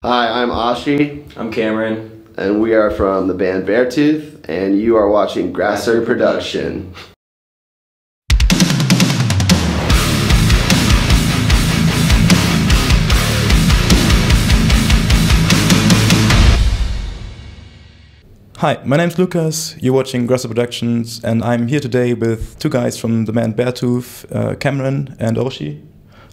Hi, I'm Oshie, I'm Kamron, and we are from the band Beartooth, and you are watching Grasser Production. Hi, my name's Lucas, you're watching Grasser Productions, and I'm here today with two guys from the band Beartooth, Kamron and Oshie.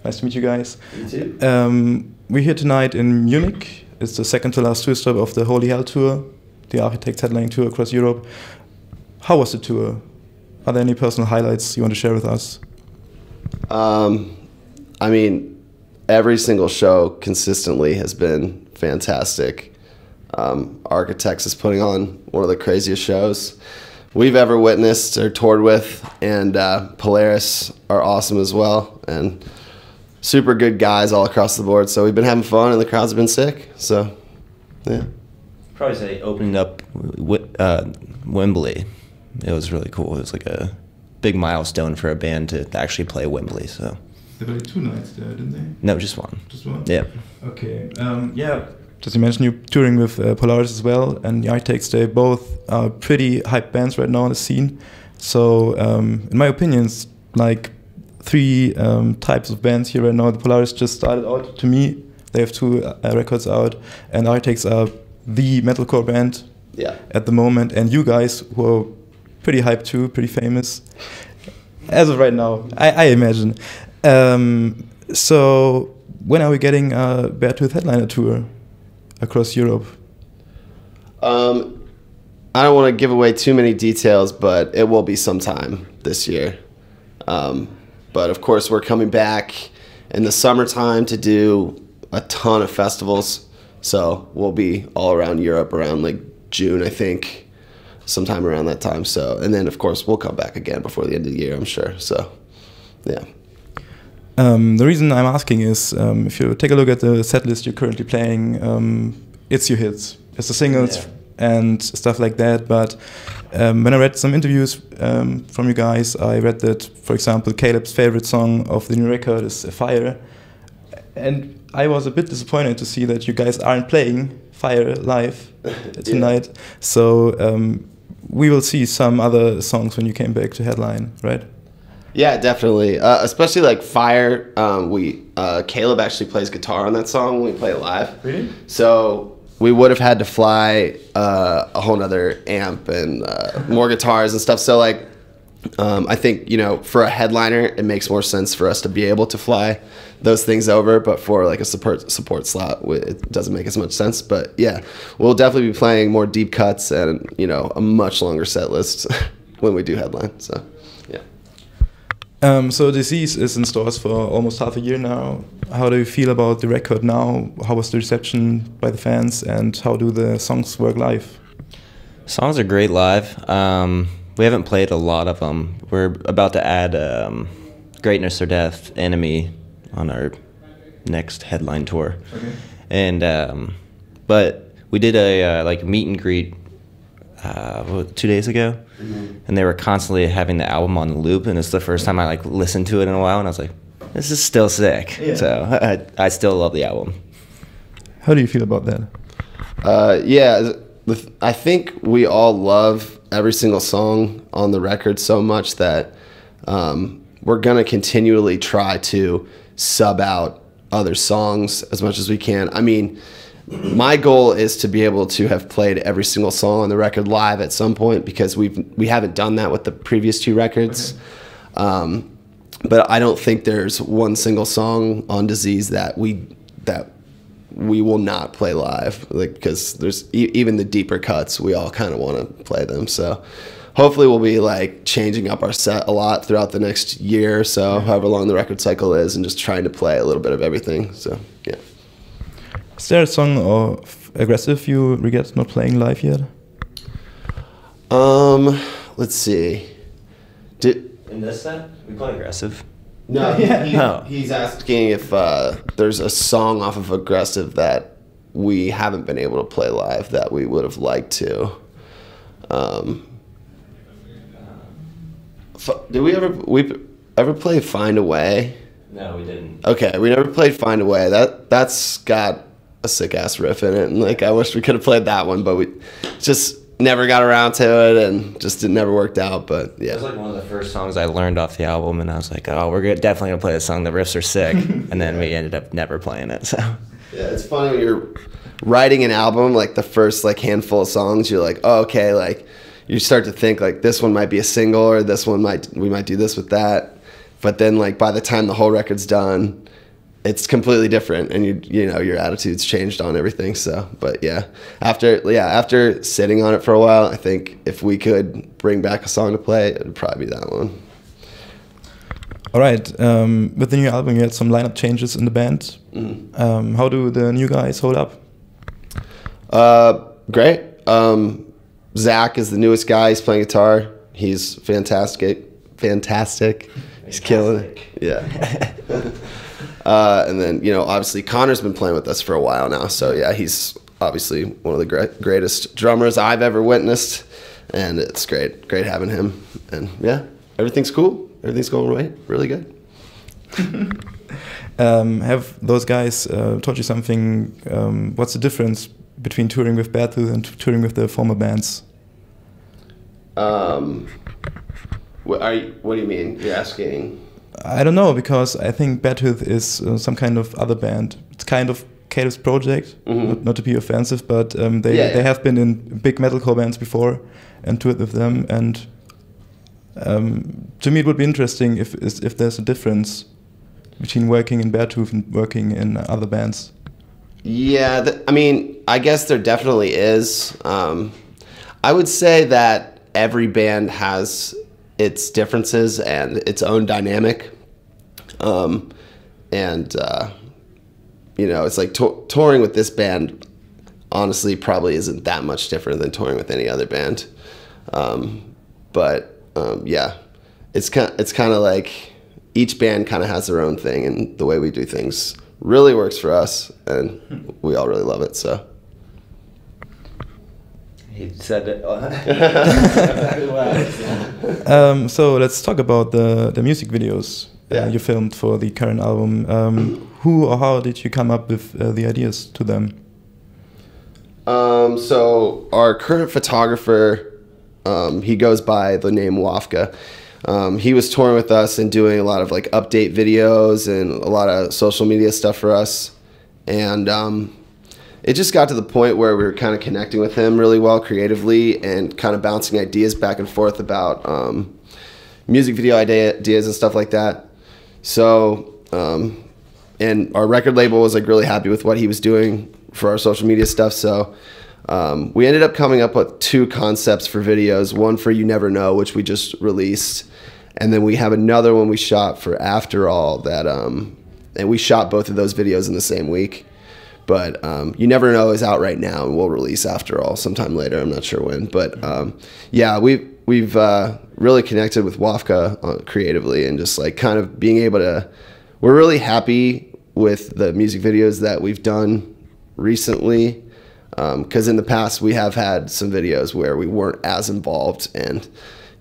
Nice to meet you guys. You too. We're here tonight in Munich. It's the second to last tour stop of the Holy Hell tour, the Architects headlining tour across Europe. How was the tour? Are there any personal highlights you want to share with us? I mean, every single show consistently has been fantastic. Architects is putting on one of the craziest shows we've ever witnessed or toured with, and Polaris are awesome as well, and super good guys all across the board. So we've been having fun, and the crowds have been sick. So, yeah. probably say opening up Wembley. It was really cool. It was like a big milestone for a band to actually play Wembley. So They played 2 nights there, didn't they? no, just one. Just one? Yeah. Okay. Yeah. Just you mentioned you're touring with Polaris as well, and the Architects, they both are pretty hype bands right now on the scene. So, in my opinion, it's like 3 types of bands here right now. The Polaris just started out to me. They have 2 records out, and Architects are the metalcore band at the moment. And you guys, who are pretty hyped too, pretty famous, as of right now, I imagine. So, when are we getting a Beartooth headliner tour across Europe? I don't want to give away too many details, but it will be sometime this year. But of course, we're coming back in the summertime to do a ton of festivals. So we'll be all around Europe around like June, I think, sometime around that time. So, and then of course we'll come back again before the end of the year, I'm sure. So, yeah. The reason I'm asking is, if you take a look at the set list you're currently playing, it's your hits. It's the singles and stuff like that. But when I read some interviews from you guys, I read that, for example, Caleb's favorite song of the new record is Fire. And I was a bit disappointed to see that you guys aren't playing Fire live tonight. So we will see some other songs when you came back to headline, right? Yeah, definitely. Especially like Fire. Caleb actually plays guitar on that song when we play it live. Really? So we would have had to fly a whole nother amp and more guitars and stuff. So like, I think, you know, for a headliner, it makes more sense for us to be able to fly those things over. But for like a support slot, it doesn't make as much sense. But yeah, we'll definitely be playing more deep cuts and, you know, a much longer set list when we do headline. So, yeah. So Disease is in stores for almost half a year now. How do you feel about the record now? How was the reception by the fans, and how do the songs work live? Songs are great live. We haven't played a lot of them. We're about to add Greatness or Death, Enemy on our next headline tour. Okay. And but we did a like meet and greet 2 days ago, and they were constantly having the album on loop, and it's the first time I like listened to it in a while, and I was like, this is still sick. Yeah. So I still love the album. How do you feel about that? Yeah, I think we all love every single song on the record so much that we're going to continually try to sub out other songs as much as we can. I mean, my goal is to be able to have played every single song on the record live at some point, because we haven't done that with the previous 2 records. Okay. But I don't think there's one single song on Disease that we will not play live, like, because there's even the deeper cuts, we all kind of want to play them. So hopefully we'll be like changing up our set a lot throughout the next year or so, however long the record cycle is, and just trying to play a little bit of everything. So yeah. Is there a song or Aggressive you regret not playing live yet? Let's see. In this set, we play Aggressive. No, No. He's asking if there's a song off of Aggressive that we haven't been able to play live that we would have liked to. Did we ever play Find a Way? No, we didn't. Okay, we never played Find a Way. That's got a sick ass riff in it, and like I wish we could have played that one, but we just never got around to it, and just it never worked out. But yeah, it was like one of the first songs I learned off the album, and I was like, oh, we're definitely gonna play this song. The riffs are sick, and then we ended up never playing it. So yeah, it's funny when you're writing an album, like the first like handful of songs, you're like, oh, okay, like you start to think like this one might be a single, or this one we might do this with that, but then like by the time the whole record's done, it's completely different, and you know your attitude's changed on everything. So, but yeah, after sitting on it for a while, I think if we could bring back a song to play, it would probably be that one. All right. With the new album, you had some lineup changes in the band. How do the new guys hold up? Great. Zach is the newest guy. He's playing guitar. He's fantastic. He's killing it. Yeah. And then, you know, obviously Connor's been playing with us for a while now. So yeah, he's obviously one of the greatest drummers I've ever witnessed. And it's great having him. And yeah, everything's cool. Everything's going really good. Have those guys taught you something? What's the difference between touring with Beartooth and touring with the former bands? What do you mean? You're asking? I don't know, because I think Beartooth is some kind of other band. It's kind of Caleb's project, not to be offensive, but they have been in big metalcore bands before and toured with them. And to me, it would be interesting if there's a difference between working in Beartooth and working in other bands. Yeah, I mean, I guess there definitely is. I would say that every band has its differences and its own dynamic. You know, it's like touring with this band, honestly, probably isn't that much different than touring with any other band. Yeah, it's kind of like each band kind of has their own thing, and the way we do things really works for us, and we all really love it. So. He said it. So let's talk about the music videos you filmed for the current album. Who or how did you come up with the ideas to them? So our current photographer, he goes by the name Wafka. He was touring with us and doing a lot of like update videos and a lot of social media stuff for us. And it just got to the point where we were kind of connecting with him really well creatively and kind of bouncing ideas back and forth about music video ideas and stuff like that. So, and our record label was like really happy with what he was doing for our social media stuff. So we ended up coming up with 2 concepts for videos, one for You Never Know, which we just released. And then we have another one we shot for After All that, and we shot both of those videos in the same week. But You Never Know is out right now, and we'll release After All sometime later. I'm not sure when. But yeah, we've really connected with Wafka creatively, and just like kind of being able to, we're really happy with the music videos that we've done recently. Because in the past we have had some videos where we weren't as involved, and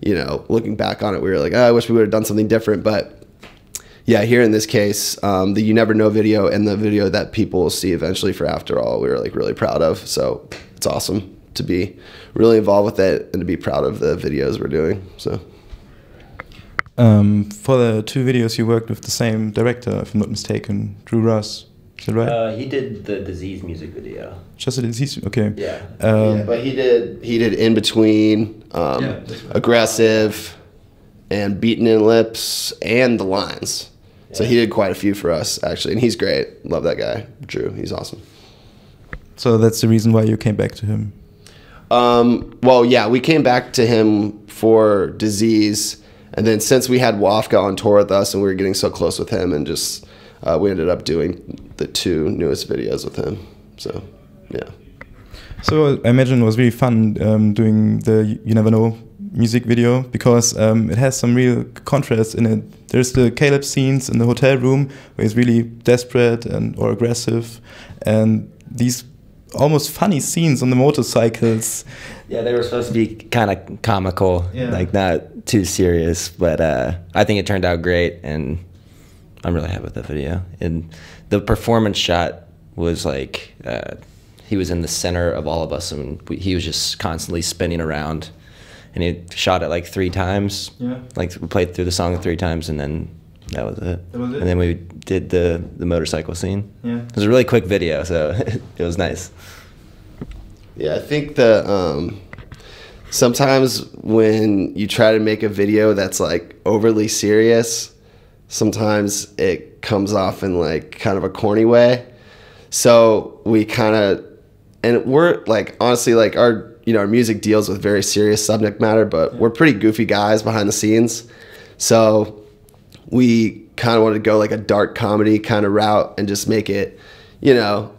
you know, looking back on it, we were like, oh, I wish we would have done something different. But yeah, here in this case, the You Never Know video and the video that people will see eventually for After All, we were like really proud of. So it's awesome to be really involved with it and to be proud of the videos we're doing. So for the 2 videos, you worked with the same director, if I'm not mistaken, Drew Russ. Is that right? He did the Disease music video. Just a Disease, okay. Yeah. But he did In Between, Aggressive, and Beaten in Lips, and The Lines. Yeah. So he did quite a few for us, actually, and he's great. Love that guy, Drew. He's awesome. So that's the reason why you came back to him? Well, yeah, we came back to him for Disease, and then since we had Wafka on tour with us and we were getting so close with him, and just we ended up doing the 2 newest videos with him. So, yeah. So I imagine it was really fun doing the You Never Know music video, because it has some real contrast in it. There's the Caleb scenes in the hotel room where he's really desperate or aggressive, and these almost funny scenes on the motorcycles. Yeah, they were supposed to be kind of comical, like not too serious, but I think it turned out great, and I'm really happy with the video. And the performance shot was like he was in the center of all of us, and he was just constantly spinning around. And he shot it like 3 times. Yeah. Like we played through the song 3 times, and then that was it. That was it. And then we did the motorcycle scene. Yeah. It was a really quick video, so it was nice. Yeah, I think that sometimes when you try to make a video that's like overly serious, sometimes it comes off in like kind of a corny way. So we kind of, and we're like, honestly, like our music deals with very serious subject matter, but we're pretty goofy guys behind the scenes. So we kind of wanted to go like a dark comedy kind of route and just make it,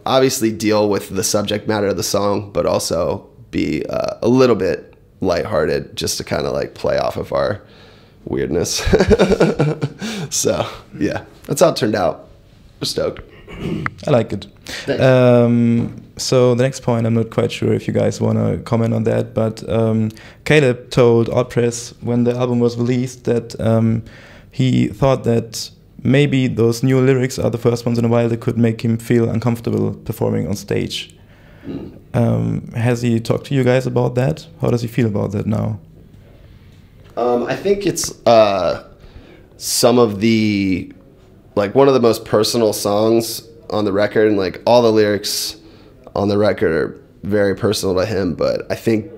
obviously deal with the subject matter of the song, but also be a little bit lighthearted, just to kind of like play off of our weirdness. So yeah, that's how it turned out. We're stoked. I like it. So the next point, I'm not quite sure if you guys want to comment on that, but Caleb told Outpress when the album was released that he thought that maybe those new lyrics are the first ones in a while that could make him feel uncomfortable performing on stage. Has he talked to you guys about that? How does he feel about that now? I think it's some of the, like, one of the most personal songs on the record, and like all the lyrics on the record are very personal to him, but I think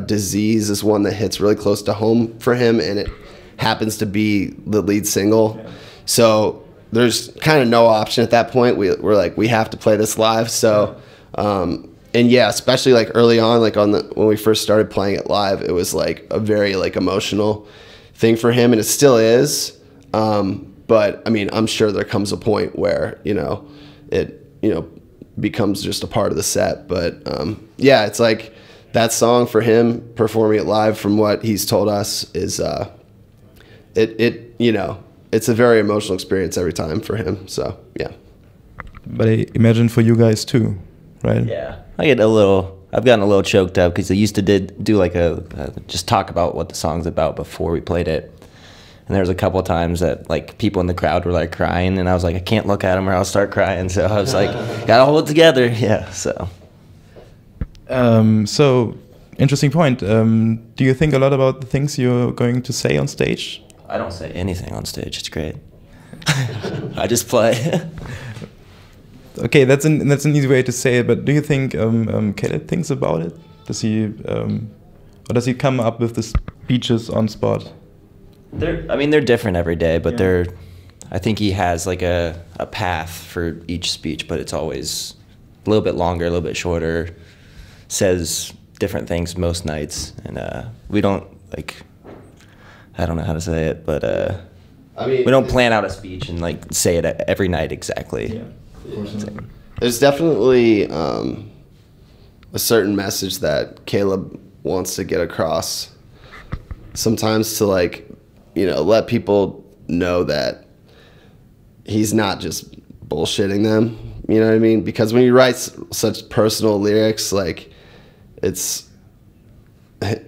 Disease is one that hits really close to home for him, and it happens to be the lead single. Yeah. So there's kind of no option at that point. We're like, we have to play this live. So and yeah, especially like early on, like when we first started playing it live, it was like a very like emotional thing for him, and it still is. But I mean, I'm sure there comes a point where it becomes just a part of the set. But yeah, it's like that song for him, performing it live, from what he's told us, is it's a very emotional experience every time for him. So yeah. But I imagine for you guys too, right? Yeah, I've gotten a little choked up because I used to do like just talk about what the song's about before we played it. And there was a couple of times that like people in the crowd were like crying, and I was like, I can't look at them or I'll start crying. So I was like, gotta hold it together. Yeah. So. So interesting point. Do you think a lot about the things you're going to say on stage? I don't say anything on stage. It's great. I just play. Okay, that's an easy way to say it. But do you think Caleb thinks about it? Does he, or does he come up with the speeches on spot? They're different every day, but I think he has like a path for each speech, but it's always a little bit longer, a little bit shorter. Says different things most nights, and we don't like. I don't know how to say it, but we don't plan out a speech and like say it every night exactly. Yeah. There's definitely a certain message that Caleb wants to get across. Sometimes to like, let people know that he's not just bullshitting them. You know what I mean? Because when you write such personal lyrics, like it's not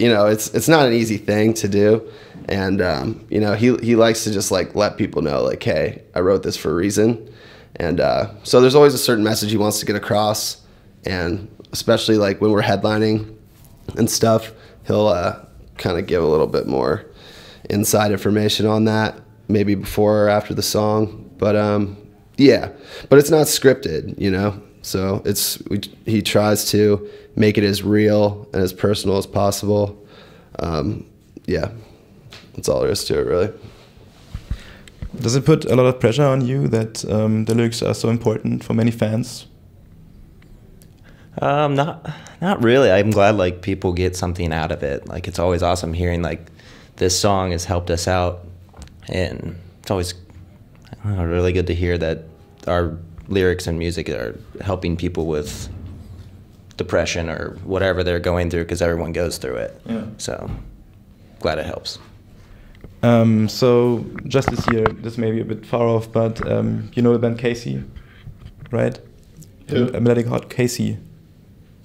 an easy thing to do. And, he likes to just like let people know like, hey, I wrote this for a reason. And so there's always a certain message he wants to get across. And especially like when we're headlining and stuff, he'll kind of give a little bit more inside information on that, maybe before or after the song. But yeah, but it's not scripted, So he tries to make it as real and as personal as possible. Yeah, that's all there is to it, really. Does it put a lot of pressure on you that the lyrics are so important for many fans? Not really. I'm glad like people get something out of it. Like it's always awesome hearing like this song has helped us out, and it's always really good to hear that our lyrics and music are helping people with depression or whatever they're going through, because everyone goes through it. Yeah. So glad it helps. So just this year, this may be a bit far off, but you know the band Casey, right? Melodic Hard Casey.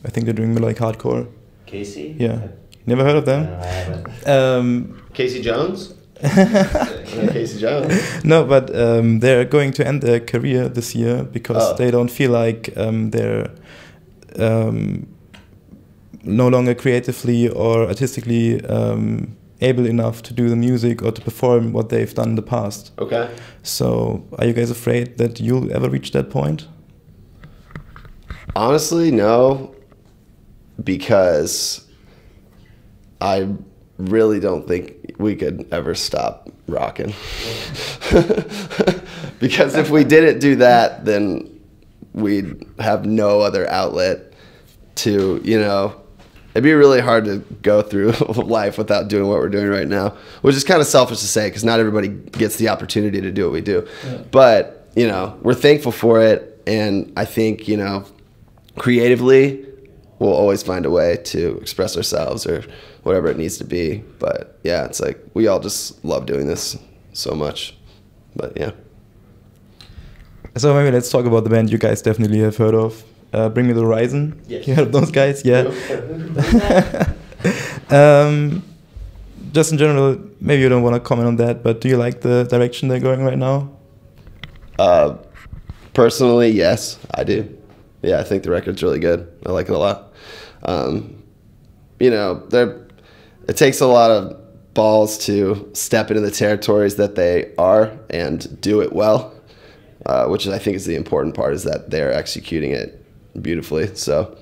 I think they're doing melodic hardcore. Casey? Yeah. Never heard of them? No, I haven't. Casey Jones? Casey Jones. No, but they're going to end their career this year because they don't feel like they're no longer creatively or artistically able enough to do the music or to perform what they've done in the past. Okay. So are you guys afraid that you'll ever reach that point? Honestly, no, because I really don't think we could ever stop rocking. Because if we didn't do that, then we'd have no other outlet to, you know, it'd be really hard to go through life without doing what we're doing right now, which is kind of selfish to say because not everybody gets the opportunity to do what we do. Yeah. But, you know, we're thankful for it. And I think, you know, creatively, we'll always find a way to express ourselves or whatever it needs to be. But yeah, it's like we all just love doing this so much. But yeah. So maybe let's talk about the band you guys definitely have heard of. Bring Me the Horizon. Yes. You heard of those guys? Yeah. Just in general, maybe you don't want to comment on that, but do you like the direction they're going right now? Personally, yes, I do. Yeah, I think the record's really good. I like it a lot. You know, it takes a lot of balls to step into the territories that they are and do it well, which I think is the important part, is that they're executing it beautifully. So,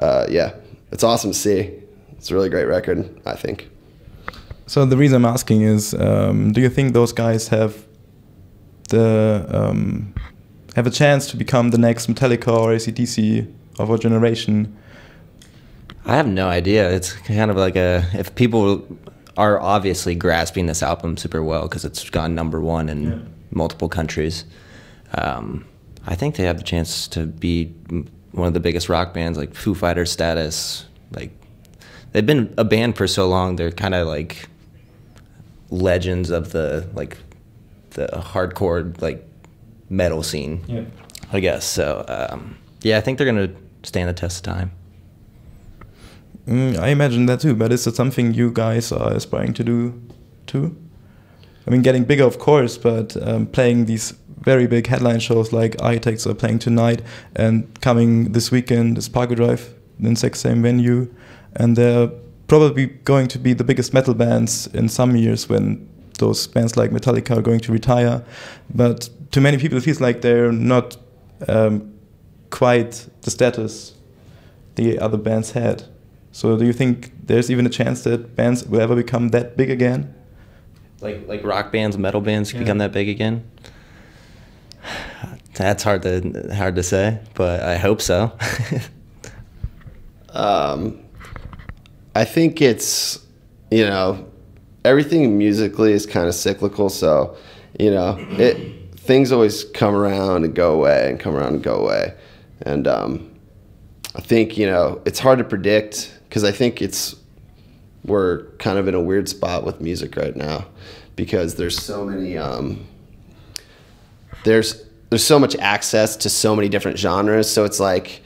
yeah, it's awesome to see. It's a really great record, I think. So the reason I'm asking is, do you think those guys have a chance to become the next Metallica or AC/DC of our generation? I have no idea. It's kind of like if people are obviously grasping this album super well because it's gone #1 in multiple countries, I think they have the chance to be one of the biggest rock bands, like Foo Fighters status. Like, they've been a band for so long, they're kind of like legends of the hardcore like metal scene, I guess. So yeah, I think they're gonna stand the test of time. I imagine that too, but is it something you guys are aspiring to do too? I mean, getting bigger, of course, but playing these very big headline shows like Architects are playing tonight, and coming this weekend is Parkway Drive, the exact same venue, and they're probably going to be the biggest metal bands in some years when those bands like Metallica are going to retire. But to many people it feels like they're not quite the status the other bands had. So do you think there's even a chance that bands will ever become that big again? Like rock bands, metal bands become that big again? That's hard to say, but I hope so. I think it's, you know, everything musically is kind of cyclical, so, you know, things always come around and go away and come around and go away. And I think, you know, it's hard to predict because I think we're kind of in a weird spot with music right now because there's so many, there's so much access to so many different genres. So it's like,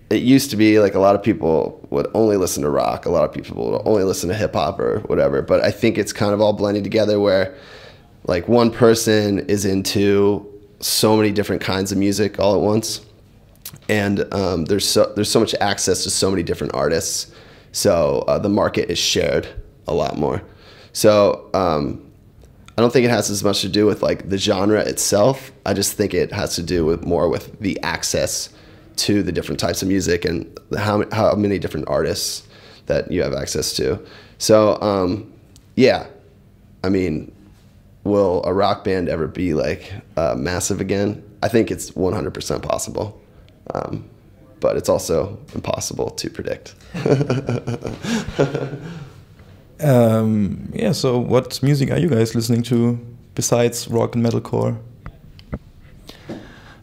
it used to be like a lot of people would only listen to rock, a lot of people would only listen to hip hop or whatever. But I think it's kind of all blending together where like one person is into so many different kinds of music all at once. And there's so much access to so many different artists. So the market is shared a lot more. So I don't think it has as much to do with like the genre itself. I just think it has to do with more with the access to the different types of music and how many different artists that you have access to. So yeah, I mean, will a rock band ever be like massive again? I think it's 100% possible, but it's also impossible to predict. Yeah, so what music are you guys listening to besides rock and metalcore?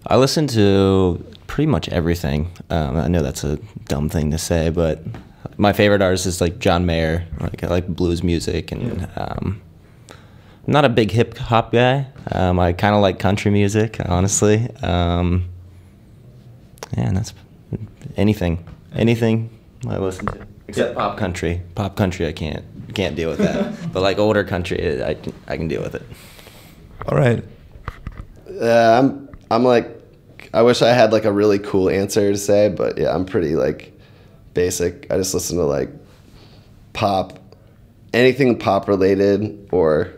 I listen to pretty much everything. I know that's a dumb thing to say, but my favorite artist is like John Mayer. Like, I like blues music, and I'm not a big hip hop guy. I kind of like country music, honestly. Yeah, and that's anything I listen to except pop country. Pop country I can't can't deal with that. But like older country, I can deal with it. All right. I'm like, I wish I had like a really cool answer to say, but yeah, I'm pretty like basic. I just listen to like pop, anything pop related or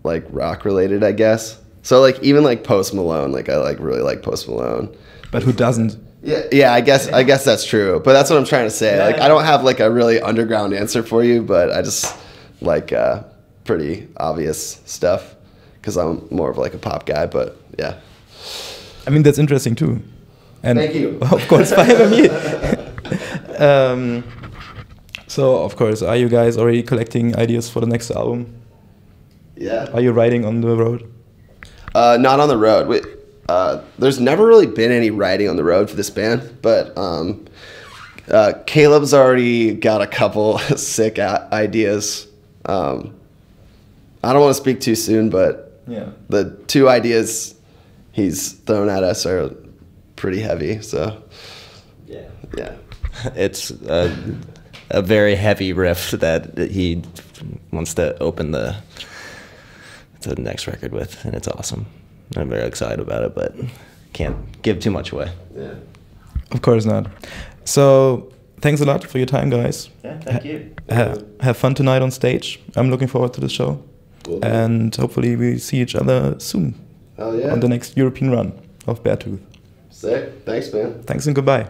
like rock related, I guess. So like even like Post Malone, like I like really like Post Malone. But who doesn't? Yeah, I guess that's true. But that's what I'm trying to say. Like I don't have like a really underground answer for you, but I just like pretty obvious stuff because I'm more of like a pop guy. But yeah. I mean, that's interesting too. And thank you. Of course, for having me. So, of course, are you guys already collecting ideas for the next album? Yeah. Are you writing on the road? Not on the road. There's never really been any writing on the road for this band, but Caleb's already got a couple sick ideas. I don't want to speak too soon, but yeah, the 2 ideas he's thrown at us are pretty heavy. So yeah, it's a very heavy riff that he wants to open the next record with, and it's awesome. I'm very excited about it, but can't give too much away. Yeah, of course not. So thanks a lot for your time, guys. Yeah, thank you. Have fun tonight on stage. I'm looking forward to the show, and hopefully we see each other soon. Hell yeah. On the next European run of Beartooth. Sick. Thanks, man. Thanks and goodbye.